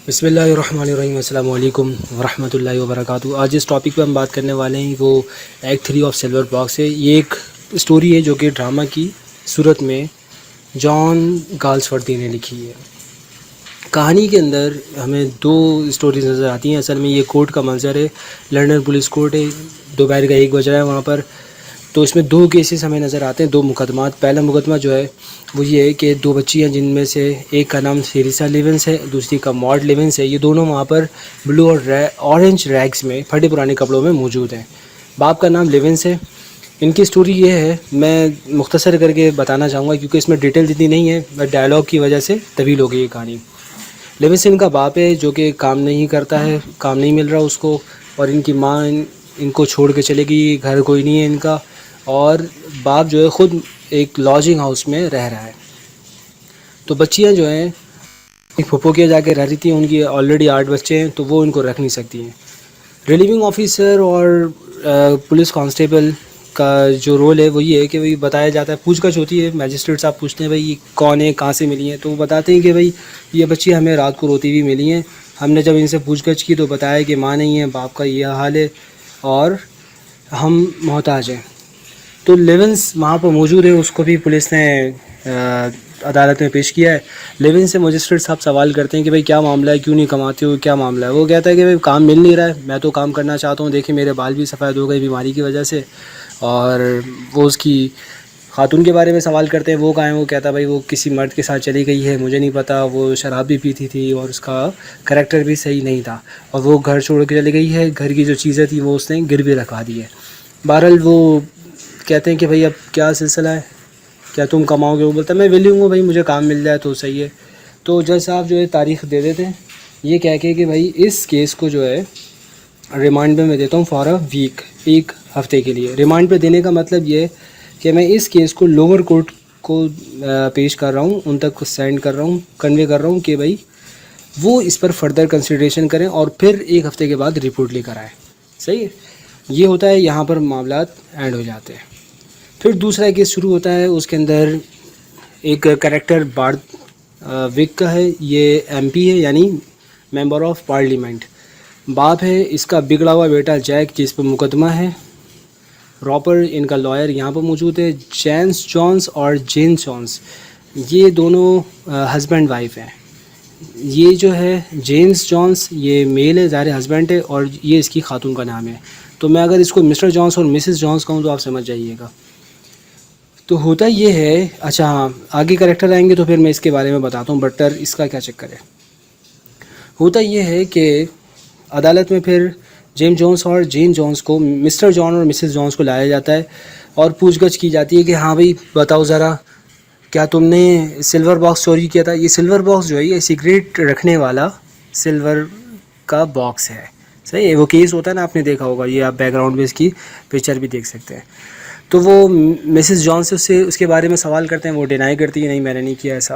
بسم اللہ الرحمن الرحیم، السلام علیکم ورحمۃ اللہ وبرکاتہ۔ آج جس ٹاپک پہ ہم بات کرنے والے ہیں وہ ایکٹ 3 آف سلور باکس ہے۔ یہ ایک اسٹوری ہے جو کہ ڈرامہ کی صورت میں جان گالسورتھی نے لکھی ہے۔ کہانی کے اندر ہمیں دو اسٹوریز نظر آتی ہیں۔ اصل میں یہ کورٹ کا منظر ہے، لنڈن پولیس کورٹ ہے، دوپہر کا 1 بج رہا ہے وہاں پر۔ تو اس میں 2 کیسز ہمیں نظر آتے ہیں، 2 مقدمات۔ پہلا مقدمہ جو ہے وہ یہ ہے کہ 2 بچی ہیں، جن میں سے ایک کا نام سیریسا لیونس ہے، دوسری کا ماڈ لیونس ہے۔ یہ دونوں وہاں پر بلو اور اورنج ریگز میں پھٹے پرانے کپڑوں میں موجود ہیں۔ باپ کا نام لیونس ہے۔ ان کی سٹوری یہ ہے، میں مختصر کر کے بتانا چاہوں گا کیونکہ اس میں ڈیٹیل اتنی نہیں ہے، بٹ ڈائلاگ کی وجہ سے طویل ہو گئی یہ کہانی۔ لیونس ان کا باپ ہے جو کہ کام نہیں کرتا ہے، کام نہیں مل رہا اس کو، اور ان کی ماں ان کو چھوڑ کے چلے گئی، گھر کوئی نہیں ہے ان کا، اور باپ جو ہے خود ایک لاجنگ ہاؤس میں رہ رہا ہے۔ تو بچیاں جو ہیں ایک پھپھو کے جا کے رہ رہی تھیں، ان کی آلریڈی 8 بچے ہیں، تو وہ ان کو رکھ نہیں سکتی ہیں۔ ریلیونگ آفیسر اور پولیس کانسٹیبل کا جو رول ہے وہ یہ ہے کہ بھائی بتایا جاتا ہے، پوچھ گچھ ہوتی ہے، میجسٹریٹ صاحب پوچھتے ہیں بھائی یہ کون ہے، کہاں سے ملی ہیں، تو وہ بتاتے ہیں کہ بھائی یہ بچی ہمیں رات کو روتی ہوئی ملی ہیں۔ ہم نے جب ان سے پوچھ گچھ کی تو بتایا کہ ماں نہیں ہے، باپ کا یہ حال ہے اور ہم محتاج ہیں۔ تو لیونس وہاں پر موجود ہے، اس کو بھی پولیس نے عدالت میں پیش کیا ہے۔ لیونس سے مجسٹریٹ صاحب سوال کرتے ہیں کہ بھائی کیا معاملہ ہے، کیوں نہیں کماتے ہو، کیا معاملہ ہے؟ وہ کہتا ہے کہ بھائی کام مل نہیں رہا ہے، میں تو کام کرنا چاہتا ہوں، دیکھیں میرے بال بھی سفید ہو گئے بیماری کی وجہ سے۔ اور وہ اس کی خاتون کے بارے میں سوال کرتے ہیں، وہ کہاں ہے؟ وہ کہتا ہے بھائی وہ کسی مرد کے ساتھ چلی گئی ہے، مجھے نہیں پتہ، وہ شراب بھی پیتی تھی اور اس کا کریکٹر بھی صحیح نہیں تھا، اور وہ گھر چھوڑ کے چلی گئی ہے، گھر کی جو چیزیں تھیں وہ اس نے گروی رکھوا دی ہے۔ بہرحال وہ کہتے ہیں کہ بھائی اب کیا سلسلہ ہے، کیا تم کماؤ گے؟ وہ بولتا ہے میں ویلنگ ہوں بھائی، مجھے کام مل جائے تو صحیح ہے۔ تو جج صاحب جو ہے تاریخ دے دیتے ہیں، یہ کہہ کے کہ بھائی اس کیس کو جو ہے ریمانڈ پہ میں دیتا ہوں فار اے ویک، 1 ہفتے کے لیے۔ ریمانڈ پہ دینے کا مطلب یہ ہے کہ میں اس کیس کو لوور کورٹ کو پیش کر رہا ہوں، ان تک سینڈ کر رہا ہوں، کنوے کر رہا ہوں کہ بھائی وہ اس پر فردر کنسیڈریشن کریں اور پھر 1 ہفتے کے بعد رپورٹ لے کر آئیں۔ صحیح ہے، یہ ہوتا ہے، یہاں پر معاملات اینڈ ہو جاتے ہیں۔ پھر دوسرا کیس شروع ہوتا ہے، اس کے اندر ایک کریکٹر بارتھ وک کا ہے، یہ ایم پی ہے یعنی ممبر آف پارلیمنٹ۔ باپ ہے اس کا بگڑا ہوا بیٹا جیک، جس پر مقدمہ ہے۔ راپر ان کا لائر یہاں پر موجود ہے۔ جیمس جونس اور جین جونس، یہ دونوں ہسبینڈ وائف ہیں۔ یہ جو ہے جیمس جونس یہ میل ہے، ظاہر ہسبینڈ ہے، اور یہ اس کی خاتون کا نام ہے۔ تو میں اگر اس کو مسٹر جونس اور مسز جونس کہوں تو آپ سمجھ جائیے گا۔ تو ہوتا یہ ہے، اچھا ہاں آگے کریکٹر آئیں گے تو پھر میں اس کے بارے میں بتاتا ہوں، بٹر اس کا کیا چکر ہے۔ ہوتا یہ ہے کہ عدالت میں پھر جیم جونس اور جین جونس کو، مسٹر جان اور مسز جونس کو لایا جاتا ہے اور پوچھ گچھ کی جاتی ہے کہ ہاں بھائی بتاؤ ذرا، کیا تم نے سلور باکس چوری کیا تھا؟ یہ سلور باکس جو ہے یہ سگریٹ رکھنے والا سلور کا باکس ہے۔ صحیح ہے، وہ کیس ہوتا ہے نا، آپ نے دیکھا ہوگا، یہ آپ بیک گراؤنڈ میں اس کی پکچر بھی دیکھ سکتے ہیں۔ تو وہ مسز جان سے اس کے بارے میں سوال کرتے ہیں، وہ ڈینائی کرتی ہے نہیں میں نے نہیں کیا ایسا۔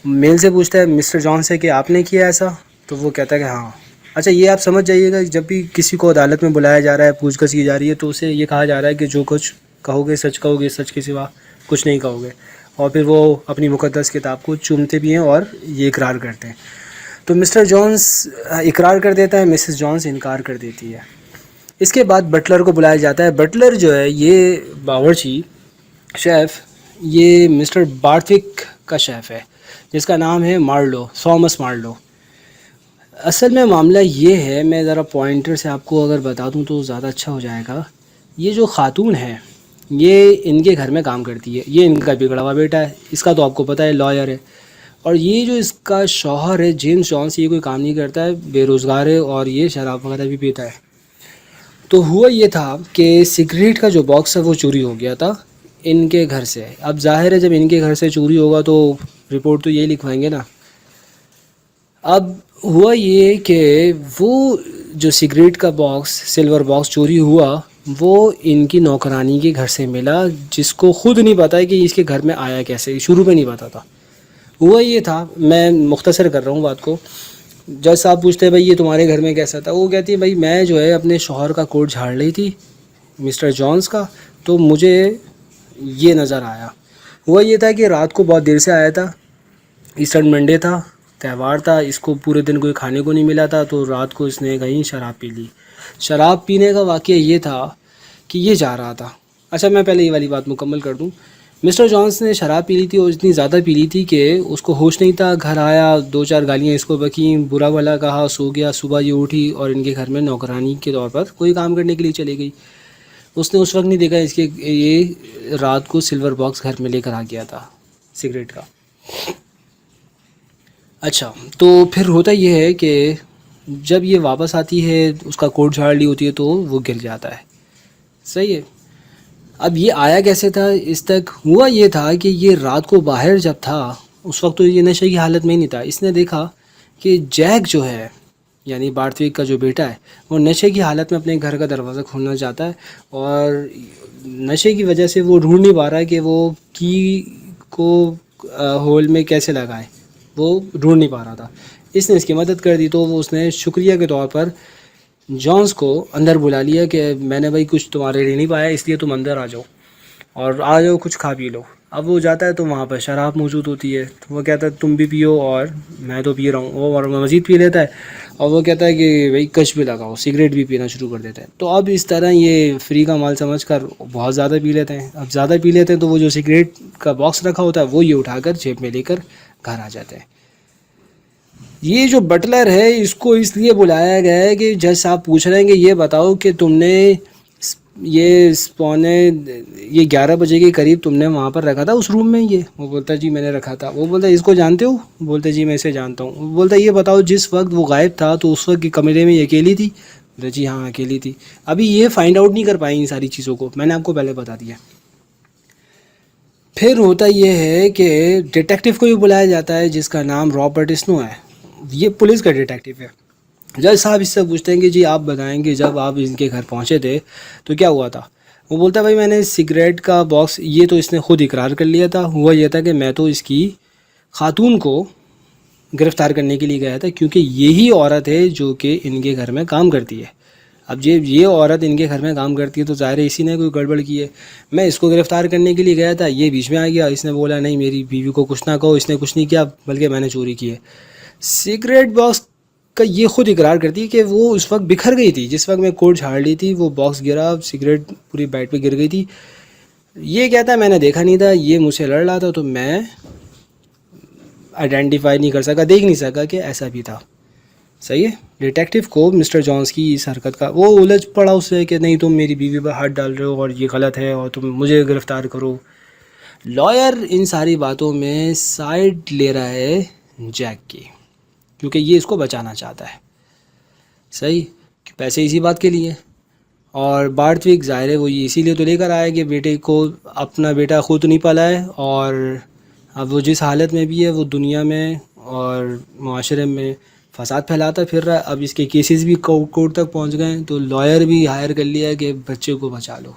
میل سے پوچھتا ہے مسٹر جان سے کہ آپ نے کیا ایسا؟ تو وہ کہتا ہے کہ ہاں۔ اچھا یہ آپ سمجھ جائیے گا، جب بھی کسی کو عدالت میں بلایا جا رہا ہے، پوچھ گچھ کی جا رہی ہے، تو اسے یہ کہا جا رہا ہے کہ جو کچھ کہو گے سچ کے سوا کچھ نہیں کہو گے، اور پھر وہ اپنی مقدس کتاب کو چومتے بھی ہیں اور یہ اقرار کرتے ہیں۔ تو مسٹر جونس اقرار کر دیتا ہے، مسز جونس انکار کر دیتی ہے۔ اس کے بعد بٹلر کو بلایا جاتا ہے۔ بٹلر جو ہے یہ باورچی شیف، یہ مسٹر بارتھوک کا شیف ہے، جس کا نام ہے مارلو، تھامس مارلو۔ اصل میں معاملہ یہ ہے، میں ذرا پوائنٹر سے آپ کو اگر بتا دوں تو زیادہ اچھا ہو جائے گا۔ یہ جو خاتون ہے یہ ان کے گھر میں کام کرتی ہے، یہ ان کا بگڑا ہوا بیٹا ہے، اس کا تو آپ کو پتہ ہے لائر ہے، اور یہ جو اس کا شوہر ہے جیمس جونس، یہ کوئی کام نہیں کرتا ہے، بے روزگار ہے، اور یہ شراب وغیرہ بھی پیتا ہے۔ تو ہوا یہ تھا کہ سگریٹ کا جو باکس ہے وہ چوری ہو گیا تھا ان کے گھر سے۔ اب ظاہر ہے جب ان کے گھر سے چوری ہوگا تو رپورٹ تو یہی لکھوائیں گے نا۔ اب ہوا یہ کہ وہ جو سگریٹ کا باکس، سلور باکس چوری ہوا، وہ ان کی نوکرانی کے گھر سے ملا، جس کو خود نہیں پتا ہے کہ اس کے گھر میں آیا کیسے، شروع میں نہیں پتا تھا۔ ہوا یہ تھا، میں مختصر کر رہا ہوں بات کو، جج صاحب پوچھتے ہیں بھائی یہ تمہارے گھر میں کیسا تھا؟ وہ کہتی ہے بھائی میں جو ہے اپنے شوہر کا کوٹ جھاڑ رہی تھی مسٹر جونس کا، تو مجھے یہ نظر آیا۔ ہوا یہ تھا کہ رات کو بہت دیر سے آیا تھا، ایسٹر منڈے تھا، تہوار تھا, اس کو پورے دن کوئی کھانے کو نہیں ملا تھا, تو رات کو اس نے کہیں شراب پی لی. شراب پینے کا واقعہ یہ تھا کہ یہ جا رہا تھا. اچھا میں پہلے یہ والی بات مکمل کر دوں. مسٹر جونس نے شراب پی لی تھی اور اتنی زیادہ پی لی تھی کہ اس کو ہوش نہیں تھا. گھر آیا, 2-4 گالیاں اس کو بکیں, برا بھلا کہا, سو گیا. صبح یہ اٹھی اور ان کے گھر میں نوکرانی کے طور پر کوئی کام کرنے کے لیے چلی گئی. اس نے اس وقت نہیں دیکھا اس کے یہ رات کو سلور باکس گھر میں لے کر آ گیا تھا سگریٹ کا. اچھا تو پھر ہوتا یہ ہے کہ جب یہ واپس آتی ہے, اس کا کوٹ جھاڑ لی ہوتی ہے, تو وہ گر جاتا ہے. صحیح ہے. اب یہ آیا کیسے تھا اس تک؟ ہوا یہ تھا کہ یہ رات کو باہر جب تھا, اس وقت تو یہ نشے کی حالت میں ہی نہیں تھا. اس نے دیکھا کہ جیک جو ہے, یعنی بارتویک کا جو بیٹا ہے, وہ نشے کی حالت میں اپنے گھر کا دروازہ کھولنا چاہتا ہے, اور نشے کی وجہ سے وہ ڈھونڈ نہیں پا رہا ہے کہ وہ کی کو ہول میں کیسے لگائے, وہ ڈھونڈ نہیں پا رہا تھا. اس نے اس کی مدد کر دی. تو وہ اس نے شکریہ کے طور پر جونس کو اندر بلا لیا کہ میں نے بھائی کچھ تمہارے لیے نہیں پایا, اس لیے تم اندر آ جاؤ اور آ جاؤ کچھ کھا پی لو. اب وہ جاتا ہے تو وہاں پر شراب موجود ہوتی ہے. وہ کہتا ہے تم بھی پیو اور میں تو پی رہا ہوں. وہ اور مزید پی لیتا ہے, اور وہ کہتا ہے کہ بھائی کش بھی لگاؤ, سگریٹ بھی پینا شروع کر دیتا ہے. تو اب اس طرح یہ فری کا مال سمجھ کر بہت زیادہ پی لیتے ہیں. اب زیادہ پی لیتے ہیں تو وہ جو سگریٹ کا باکس رکھا ہوتا ہے وہ یہ اٹھا کر جیب میں لے کر گھر آ جاتے ہیں. یہ جو بٹلر ہے اس کو اس لیے بلایا گیا ہے کہ جج صاحب پوچھ رہے ہیں کہ یہ بتاؤ کہ تم نے یہ 11 بجے کے قریب تم نے وہاں پر رکھا تھا اس روم میں یہ؟ وہ بولتا ہے جی میں نے رکھا تھا. وہ بولتا ہے اس کو جانتے ہو؟ بولتا ہے جی میں اسے جانتا ہوں. وہ بولتا ہے یہ بتاؤ جس وقت وہ غائب تھا تو اس وقت کے کمرے میں یہ اکیلی تھی؟ بولتا ہے جی ہاں اکیلی تھی. ابھی یہ فائنڈ آؤٹ نہیں کر پائیں ان ساری چیزوں کو, میں نے آپ کو پہلے بتا دیا. پھر ہوتا یہ ہے کہ ڈیٹیکٹیو کو بھی بلایا جاتا ہے جس کا نام رابرٹ اسنو ہے. یہ پولیس کا ڈیٹیکٹیو ہے. جج صاحب اس سے پوچھتے ہیں کہ جی آپ بتائیں کہ جب آپ ان کے گھر پہنچے تھے تو کیا ہوا تھا؟ وہ بولتا ہے بھائی میں نے سگریٹ کا باکس, یہ تو اس نے خود اقرار کر لیا تھا. ہوا یہ تھا کہ میں تو اس کی خاتون کو گرفتار کرنے کے لیے گیا تھا, کیونکہ یہی عورت ہے جو کہ ان کے گھر میں کام کرتی ہے. اب جب یہ عورت ان کے گھر میں کام کرتی ہے تو ظاہر ہے اسی نے کوئی گڑبڑ کی ہے. میں اس کو گرفتار کرنے کے لیے گیا تھا, یہ بیچ میں آ گیا. اس نے بولا نہیں میری بیوی کو کچھ نہ کہو, اس نے کچھ نہیں کیا بلکہ میں نے چوری کی ہے. سگریٹ باکس کا یہ خود اقرار کرتی ہے کہ وہ اس وقت بکھر گئی تھی جس وقت میں کوٹ جھاڑ لی تھی, وہ باکس گرا, سگریٹ پوری بیڈ پہ گر گئی تھی. یہ کہتا ہے میں نے دیکھا نہیں تھا, یہ مجھ سے لڑ رہا تھا تو میں آئیڈینٹیفائی نہیں کر سکا, دیکھ نہیں سکا کہ ایسا بھی تھا. صحیح ہے. ڈیٹیکٹیو کو مسٹر جونس کی اس حرکت کا وہ الجھ پڑا اس سے کہ نہیں تم میری بیوی پر ہاتھ ڈال رہے ہو اور یہ غلط ہے اور تم مجھے گرفتار کرو. لائر ان ساری باتوں میں سائڈ لے رہا ہے جیک کی, کیونکہ یہ اس کو بچانا چاہتا ہے. صحیح, پیسے اسی بات کے لیے. اور بارتویک ظاہر ہے وہ اسی لیے تو لے کر آیا کہ بیٹے کو, اپنا بیٹا خود نہیں پالا ہے, اور اب وہ جس حالت میں بھی ہے وہ دنیا میں اور معاشرے میں فساد پھیلاتا پھر رہا ہے. اب اس کے کیسز بھی کورٹ تک پہنچ گئے ہیں, تو لائر بھی ہائر کر لیا ہے کہ بچے کو بچا لو.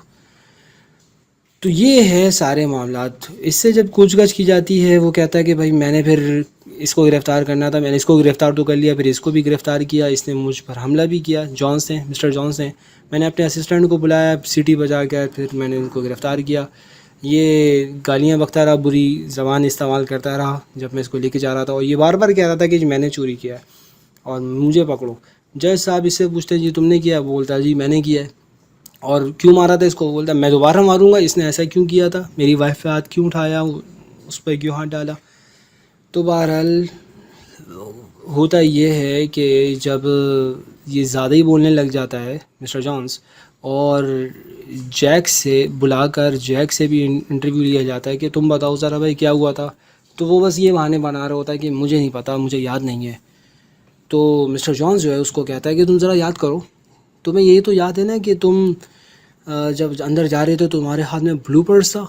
تو یہ ہے سارے معاملات. اس سے جب پوچھ گچھ کی جاتی ہے وہ کہتا ہے کہ بھائی میں نے پھر اس کو گرفتار کرنا تھا, میں نے اس کو گرفتار تو کر لیا, پھر اس کو بھی گرفتار کیا, اس نے مجھ پر حملہ بھی کیا. جونس نے, مسٹر جونس نے, میں نے اپنے اسسٹنٹ کو بلایا, سیٹی بجا کے پھر میں نے ان کو گرفتار کیا. یہ گالیاں بکتا رہا, بری زبان استعمال کرتا رہا جب میں اس کو لے کے جا رہا تھا, اور یہ بار بار کہہ رہا تھا کہ جی میں نے چوری کیا ہے اور مجھے پکڑو. جج صاحب اس سے پوچھتے ہیں جی تم نے کیا؟ بولتا ہے جی میں نے کیا ہے. اور کیوں مارا تھا اس کو؟ بولتا ہے میں دوبارہ ماروں گا, اس نے ایسا کیوں کیا تھا, میری وائف پہ ہاتھ کیوں اٹھایا, اس پہ کیوں ہاتھ ڈالا. تو بہرحال ہوتا یہ ہے کہ جب یہ زیادہ ہی بولنے لگ جاتا ہے مسٹر جونس, اور جیک سے بلا کر جیک سے بھی انٹرویو لیا جاتا ہے کہ تم بتاؤ ذرا بھائی کیا ہوا تھا, تو وہ بس یہ بہانے بنا رہا ہوتا ہے کہ مجھے نہیں پتہ, مجھے یاد نہیں ہے. تو مسٹر جونس جو ہے اس کو کہتا ہے کہ تم ذرا یاد کرو, تمہیں یہی تو یاد ہے نا کہ تم جب اندر جا رہے تھے تو تمہارے ہاتھ میں بلو پرس تھا.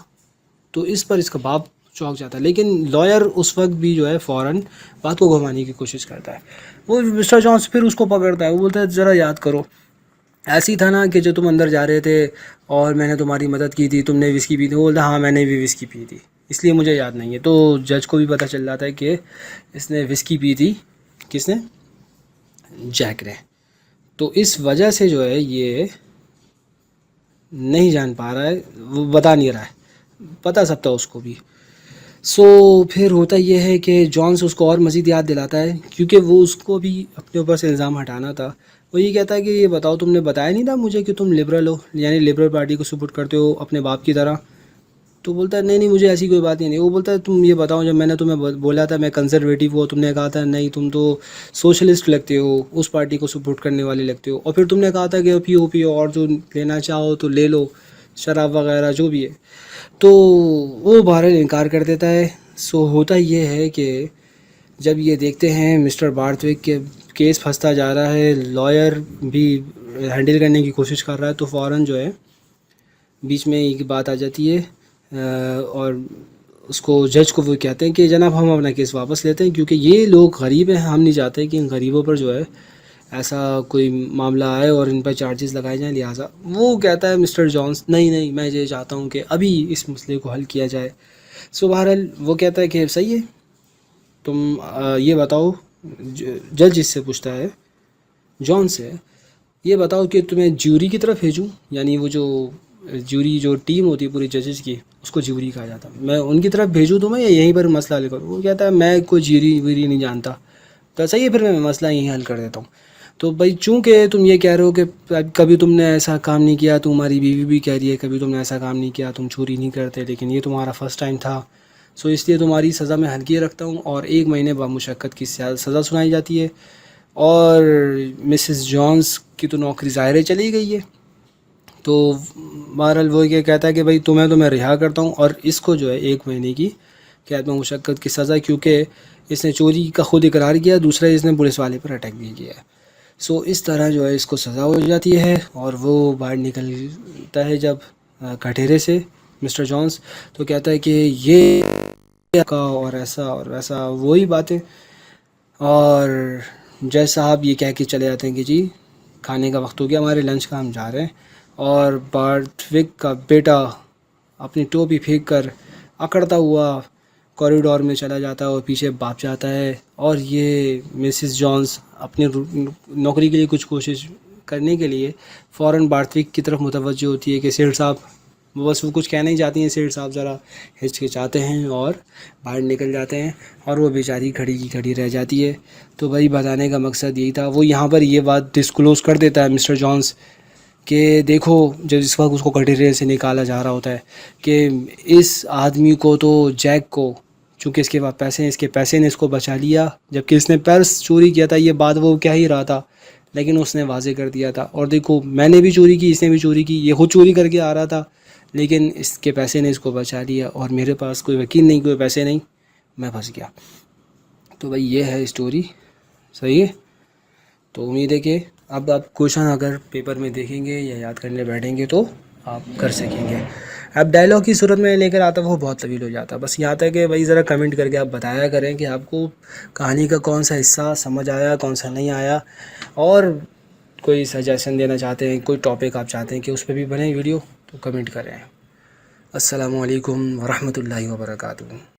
تو اس پر اس کا باپ چونک جاتا ہے, لیکن لائر اس وقت بھی جو ہے فوراً بات کو گھمانے کی کوشش کرتا ہے. وہ مسٹر جونس پھر اس کو پکڑتا ہے, وہ بولتا ہے ذرا یاد کرو, ایسی تھا نا کہ جو تم اندر جا رہے تھے اور میں نے تمہاری مدد کی تھی, تم نے وسکی پی تھی. وہ بولتا ہے ہاں میں نے بھی وسکی پی تھی, اس لیے مجھے یاد نہیں ہے. تو جج کو بھی پتہ چل جاتا ہے کہ اس نے وسکی پی تھی. کس نے؟ جیک نے. تو اس وجہ سے جو ہے یہ نہیں جان پا رہا ہے, وہ بتا نہیں رہا ہے, پتہ سب تھا اس کو بھی. سو پھر ہوتا یہ ہے کہ جونس اس کو اور مزید یاد دلاتا ہے، کیونکہ وہ اس کو بھی اپنے اوپر سے الزام ہٹانا تھا. وہ یہ کہتا ہے کہ یہ بتاؤ، تم نے بتایا نہیں تھا مجھے کہ تم لبرل ہو، یعنی لبرل پارٹی کو سپورٹ کرتے ہو اپنے باپ کی طرح. تو بولتا ہے نہیں مجھے ایسی کوئی بات نہیں. وہ بولتا ہے تم یہ بتاؤ، جب میں نے تمہیں بولا تھا میں کنزرویٹو ہوں، تم نے کہا تھا نہیں تم تو سوشلسٹ لگتے ہو، اس پارٹی کو سپورٹ کرنے والے لگتے ہو، اور پھر تم نے کہا تھا کہ پیو اور جو لینا چاہو تو لے لو، شراب وغیرہ جو بھی ہے. تو وہ بہرحال انکار کر دیتا ہے. سو ہوتا یہ ہے کہ جب یہ دیکھتے ہیں مسٹر بارتوک کے کیس پھنستا جا رہا ہے، لائر بھی ہینڈل کرنے کی کوشش کر رہا ہے، تو فوراً جو ہے بیچ میں ایک بات آ جاتی ہے، اور اس کو جج کو وہ کہتے ہیں کہ جناب ہم اپنا کیس واپس لیتے ہیں، کیونکہ یہ لوگ غریب ہیں، ہم نہیں چاہتے کہ ان غریبوں پر جو ہے ایسا کوئی معاملہ آئے اور ان پر چارجز لگائے جائیں. لہٰذا وہ کہتا ہے مسٹر جونس نہیں میں یہ چاہتا ہوں کہ ابھی اس مسئلے کو حل کیا جائے. سو بہرحال وہ کہتا ہے کہ صحیح ہے، تم یہ بتاؤ. جج اس سے پوچھتا ہے جون سے، یہ بتاؤ کہ تمہیں جیوری کی طرف بھیجوں، یعنی وہ جو جیوری جو ٹیم ہوتی ہے پوری ججز کی، اس کو جیوری کہا جاتا ہے، میں ان کی طرف بھیجوں تمہیں یا یہیں پر مسئلہ حل کروں. وہ کہتا ہے میں کوئی جیوری ویری نہیں جانتا. تو صحیح ہے پھر میں مسئلہ یہیں حل کر دیتا ہوں. تو بھائی چونکہ تم یہ کہہ رہے ہو کہ کبھی تم نے ایسا کام نہیں کیا، تمہاری بیوی بھی کہہ رہی ہے کبھی تم نے ایسا کام نہیں کیا، تم چوری نہیں کرتے، لیکن یہ تمہارا فرسٹ ٹائم تھا، سو اس لیے تمہاری سزا میں ہلکی رکھتا ہوں، اور 1 مہینے بمشقت کی سزا سنائی جاتی ہے. اور مسز جونس کی تو نوکری ظاہر چلی گئی ہے. تو بہرحال وہ یہ کہتا ہے کہ بھائی تمہیں تو میں رہا کرتا ہوں، اور اس کو جو ہے 1 مہینے کی قید میں مشقت کی سزا، کیونکہ اس نے چوری کا خود اقرار کیا، دوسرا اس نے پولیس والے پر اٹیک بھی کیا ہے. سو اس طرح جو ہے اس کو سزا ہو جاتی ہے، اور وہ باہر نکلتا ہے جب کٹہرے سے مسٹر جونس، تو کہتا ہے کہ یہ کا اور ایسا اور ویسا وہی باتیں. اور جج صاحب یہ کہہ کے چلے جاتے ہیں کہ جی کھانے کا وقت ہو گیا، ہمارے لنچ کا، ہم جا رہے ہیں. اور بارتوک کا بیٹا اپنی ٹوپی پھینک کر اکڑتا ہوا کوریڈور میں چلا جاتا ہے، اور پیچھے باپ جاتا ہے. اور یہ مسز جونس اپنی نوکری کے لیے کچھ کوشش کرنے کے لیے فوراً بارتوک کی طرف متوجہ ہوتی ہے کہ سیٹھ صاحب، بس وہ کچھ کہنا ہی چاہتی ہیں، سیٹھ صاحب ذرا ہچکچاتے ہیں اور باہر نکل جاتے ہیں، اور وہ بیچاری کھڑی کی کھڑی رہ جاتی ہے. تو بھائی بتانے کا مقصد یہی تھا. وہ یہاں پر یہ بات ڈسکلوز کر دیتا ہے مسٹر جونس کہ دیکھو جب اس وقت اس کو کٹہرے سے نکالا جا رہا ہوتا ہے کہ اس آدمی کو تو جیک کو، چونکہ اس کے پاس پیسے ہیں، اس کے پیسے نے اس کو بچا لیا، جبکہ اس نے پرس چوری کیا تھا، یہ بات وہ کہہ ہی رہا تھا لیکن اس نے واضح کر دیا تھا. اور دیکھو میں نے بھی چوری کی، اس نے بھی چوری کی، یہ خود چوری کر کے آ رہا تھا لیکن اس کے پیسے نے اس کو بچا لیا، اور میرے پاس کوئی وکیل نہیں، کوئی پیسے نہیں، میں پھنس گیا. تو بھائی یہ ہے اسٹوری. صحیح ہے. تو امید ہے کہ اب آپ کوشچن اگر پیپر میں دیکھیں گے یا یاد کرنے بیٹھیں گے تو آپ کر سکیں گے. اب ڈائلاگ کی صورت میں لے کر آتا وہ بہت طویل ہو جاتا. بس یہاں تک کہ بھائی ذرا کمنٹ کر کے آپ بتایا کریں کہ آپ کو کہانی کا کون سا حصہ سمجھ آیا، کون سا نہیں آیا، اور کوئی سجیشن دینا چاہتے ہیں، کوئی ٹاپک آپ چاہتے ہیں کہ اس پہ بھی بنے ویڈیو، تو کمنٹ کریں. السلام علیکم ورحمۃ اللہ وبرکاتہ.